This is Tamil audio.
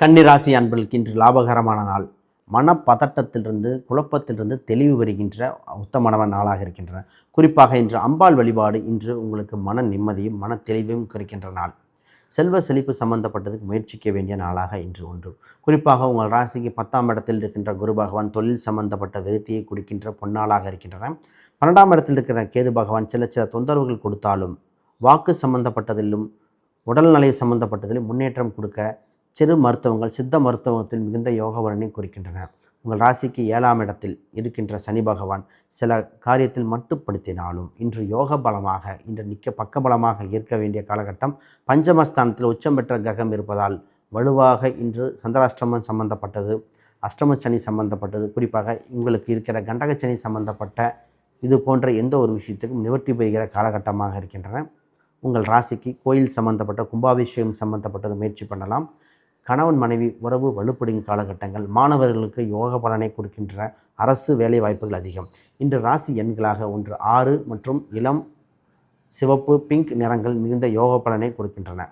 கன்னிராசி அன்பர்களுக்கு இன்று லாபகரமான நாள். மனப்பதட்டத்திலிருந்து குழப்பத்திலிருந்து தெளிவு வருகின்ற உத்தமமான நாளாக இருக்கின்றன. குறிப்பாக இன்று அம்பாள் வழிபாடு இன்று உங்களுக்கு மன நிம்மதியும் மன தெளிவையும் குறிக்கின்ற நாள். செல்வ செழிப்பு சம்பந்தப்பட்டதுக்கு முயற்சிக்க வேண்டிய நாளாக இன்று உண்டு. குறிப்பாக உங்கள் ராசிக்கு 10ஆம் இடத்தில் இருக்கின்ற குரு பகவான் தொழில் சம்பந்தப்பட்ட விருத்தியை கொடுக்கின்ற பொன்னாளாக இருக்கின்றன. 12ஆம் இடத்தில் இருக்கிற கேது பகவான் சில சில தொந்தரவுகள் கொடுத்தாலும் வாக்கு சம்பந்தப்பட்டதிலும் உடல்நிலை சம்பந்தப்பட்டதிலும் முன்னேற்றம் கொடுக்க சிறு மருத்துவங்கள் சித்த மருத்துவத்தில் மிகுந்த யோக பலனை குறிக்கின்றன. உங்கள் ராசிக்கு 7ஆம் இடத்தில் இருக்கின்ற சனி பகவான் சில காரியத்தில் மட்டுப்படுத்தினாலும் இன்று யோக பலமாக இன்று பக்கபலமாக இருக்க வேண்டிய காலகட்டம். பஞ்சமஸ்தானத்தில் உச்சம் பெற்ற கிரகம் இருப்பதால் வலுவாக இன்று சந்திராஷ்டமம் சம்பந்தப்பட்டது, அஷ்டம சனி சம்பந்தப்பட்டது, குறிப்பாக உங்களுக்கு இருக்கிற கண்டக சனி சம்பந்தப்பட்ட இது போன்ற எந்த ஒரு விஷயத்துக்கும் நிவர்த்தி பெறுகிற காலகட்டமாக இருக்கின்றன. உங்கள் ராசிக்கு கோயில் சம்பந்தப்பட்ட கும்பாபிஷேகம் சம்பந்தப்பட்டது முயற்சி பண்ணலாம். கணவன் மனைவி உறவு வலுப்படும் காலகட்டங்கள். மாணவர்களுக்கு யோக பலனை கொடுக்கின்ற அரசு வேலை வாய்ப்புகள் அதிகம். இன்று ராசி எண்களாக 1, 6 மற்றும் இளம் சிவப்பு பிங்க் நிறங்கள் மிகுந்த யோக பலனை கொடுக்கின்றன.